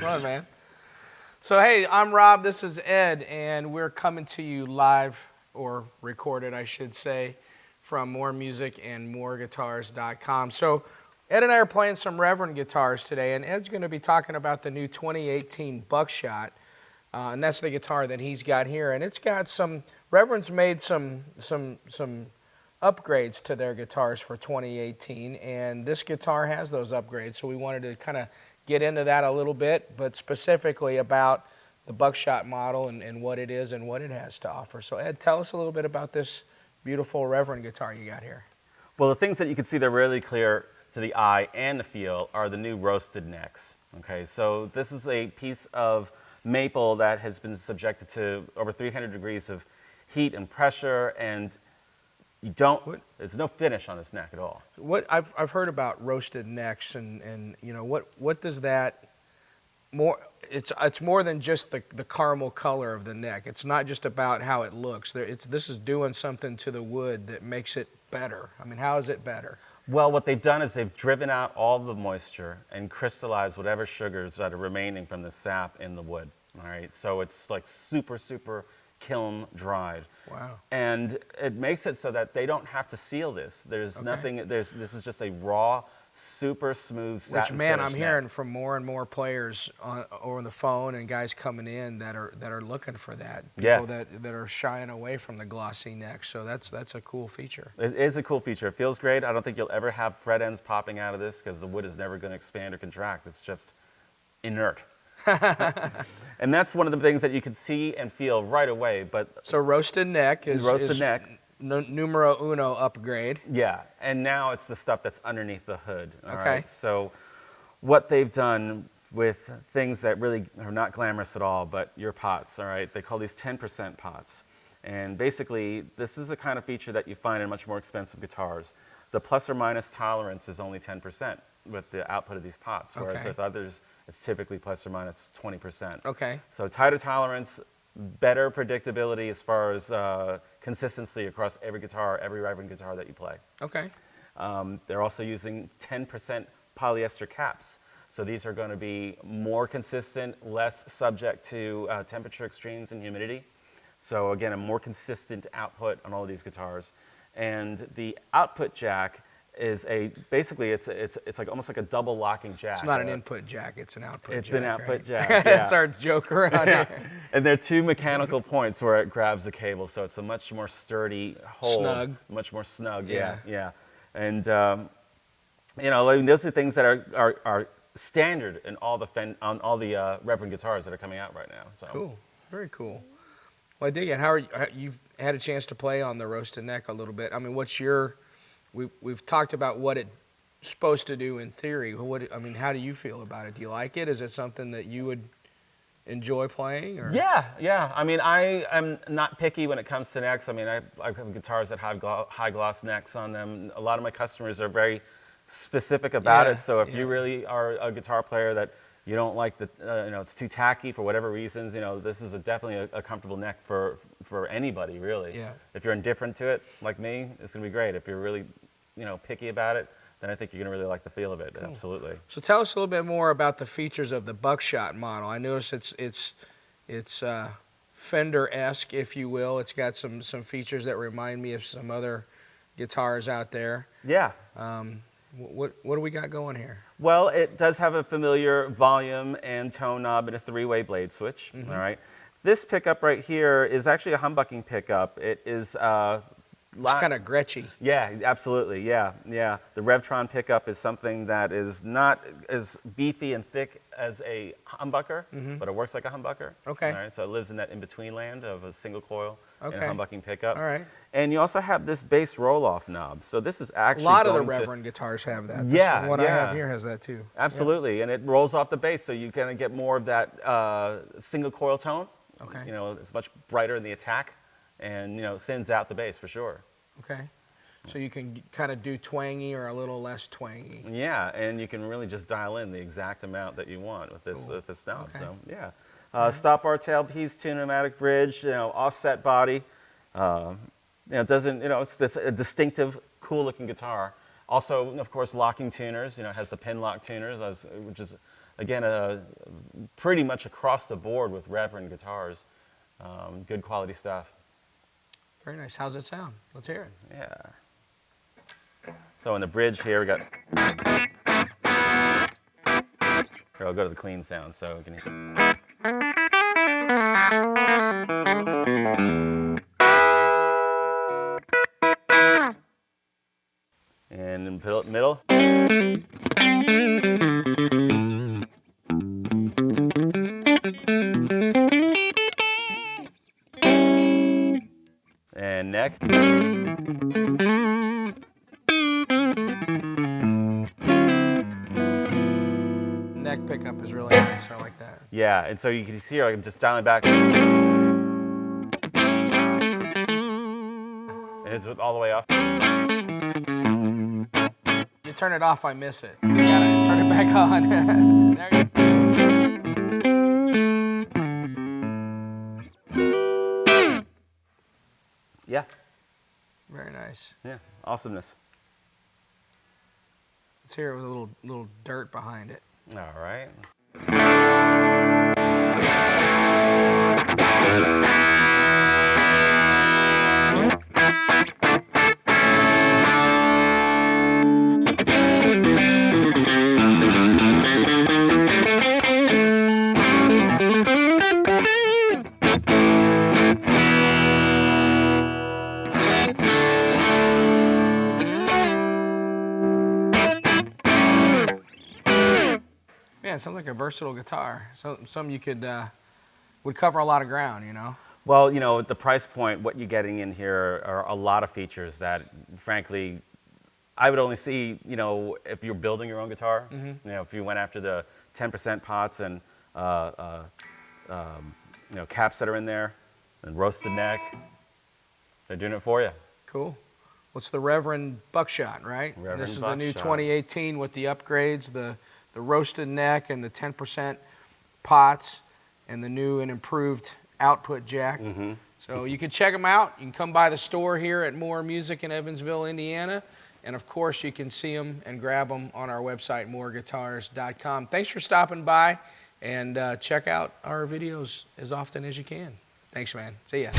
fun, man. So, hey, I'm Rob. This is Ed, and we're coming to you live, or recorded, I should say, from moremusicandmoreguitars.com. So, Ed and I are playing some Reverend Guitars today, and Ed's going to be talking about the new 2018 Buckshot, and that's the guitar that he's got here. And it's got some, Reverend's made some upgrades to their guitars for 2018, and this guitar has those upgrades, so we wanted to kind of get into that a little bit, but specifically about the Buckshot model and what it is and what it has to offer. So Ed, tell us a little bit about this beautiful Reverend guitar you got here. Well, the things that you can see that are really clear to the eye and the feel are the new roasted necks. Okay, so this is a piece of maple that has been subjected to over 300 degrees of heat and pressure, and there's no finish on this neck at all. What I've heard about roasted necks, and you know, what does that more? It's more than just the caramel color of the neck. It's not just about how it looks. This is doing something to the wood that makes it better. I mean, how is it better? Well, what they've done is they've driven out all the moisture and crystallized whatever sugars that are remaining from the sap in the wood. All right, so it's like super kiln dried. Wow. And it makes it so that they don't have to seal this. There's nothing, this is just a raw, super smooth satin. Which, man, I'm neck. hearing from more and more players over the phone and guys coming in that are looking for that. People that are shying away from the glossy neck. So that's a cool feature. It is a cool feature. It feels great. I don't think you'll ever have fret ends popping out of this because the wood is never going to expand or contract. It's just inert. And that's one of the things that you can see and feel right away. But so roasted neck is numero uno upgrade. Yeah, and now it's the stuff that's underneath the hood. All right? So what they've done with things that really are not glamorous at all, but your pots, all right? They call these 10% pots. And basically, this is a kind of feature that you find in much more expensive guitars. The plus or minus tolerance is only 10% with the output of these pots, whereas with others, it's typically plus or minus 20%. Okay. So tighter tolerance, better predictability as far as consistency across every guitar, every Reverend guitar that you play. Okay. They're also using 10% polyester caps. So these are going to be more consistent, less subject to temperature extremes and humidity. So again, a more consistent output on all of these guitars. And the output jack is basically it's like almost like a double locking jack. It's not an input jack, it's an output jack. It's an output jack. Yeah. That's our joke around here. And there are two mechanical points where it grabs the cable, so it's a much more sturdy hold. Snug. Much more snug, yeah. And you know, I mean, those are things that are standard in all the Reverend guitars that are coming out right now. So. Cool, very cool. Well, I dig it. You've had a chance to play on the roasted neck a little bit. I mean, we've talked about what it's supposed to do in theory. How do you feel about it? Do you like it? Is it something that you would enjoy playing? Or? Yeah. I mean, I am not picky when it comes to necks. I mean, I have guitars that have high gloss necks on them. A lot of my customers are very specific about it. So if you really are a guitar player that you don't like it's too tacky for whatever reasons, this is definitely a comfortable neck for anybody, really. Yeah. If you're indifferent to it, like me, it's going to be great. If you're really, picky about it, then I think you're going to really like the feel of it. Cool. Absolutely. So tell us a little bit more about the features of the Buckshot model. I notice it's Fender-esque, if you will. It's got some features that remind me of some other guitars out there. Yeah. What do we got going here? Well, it does have a familiar volume and tone knob and a three-way blade switch. Mm-hmm. All right. This pickup right here is actually a humbucking pickup. It is it's kind of Gretschy. Yeah, absolutely. Yeah. The Revtron pickup is something that is not as beefy and thick as a humbucker, but it works like a humbucker. Okay. All right. So it lives in that in-between land of a single coil and a Okay. humbucking pickup. All right. And you also have this bass roll-off knob. So this is actually a lot of the Reverend guitars have that. Yeah, What I have here has that too. Absolutely, and it rolls off the bass, so you kind of get more of that single coil tone. Okay. It's much brighter in the attack, and thins out the bass for sure. Okay. So you can kind of do twangy or a little less twangy. Yeah, and you can really just dial in the exact amount that you want with this knob. Okay. So yeah, stop bar tailpiece, two pneumatic bridge, offset body. It doesn't, it's a distinctive, cool-looking guitar. Also, of course, locking tuners. It has the pin lock tuners, which is again, pretty much across the board with Reverend Guitars. Good quality stuff. Very nice. How's it sound? Let's hear it. Yeah. So in the bridge here, we got. Here, I'll go to the clean sound so we can hear. And in the middle. And neck. Neck pickup is really nice. I like that. Yeah, and so you can see here, I'm just dialing back. And it's all the way off. You turn it off, I miss it. You gotta turn it back on. There you go. Yeah. Very nice. Yeah, awesomeness. Let's hear it with a little dirt behind it. All right. Yeah, it sounds like a versatile guitar. So some you could would cover a lot of ground, you know. Well, you know, at the price point, what you're getting in here are a lot of features that, frankly, I would only see, you know, if you're building your own guitar. Mm-hmm. You know, if you went after the 10% pots and, you know, caps that are in there and roasted neck, they're doing it for you. Cool. What's the Reverend Buckshot, right? Reverend This is the new Buckshot. 2018 with the upgrades, the roasted neck and the 10% pots and the new and improved output jack. Mm-hmm. So you can check them out. You can come by the store here at More Music in Evansville, Indiana. And of course, you can see them and grab them on our website, moreguitars.com. Thanks for stopping by, and check out our videos as often as you can. Thanks, man. See ya.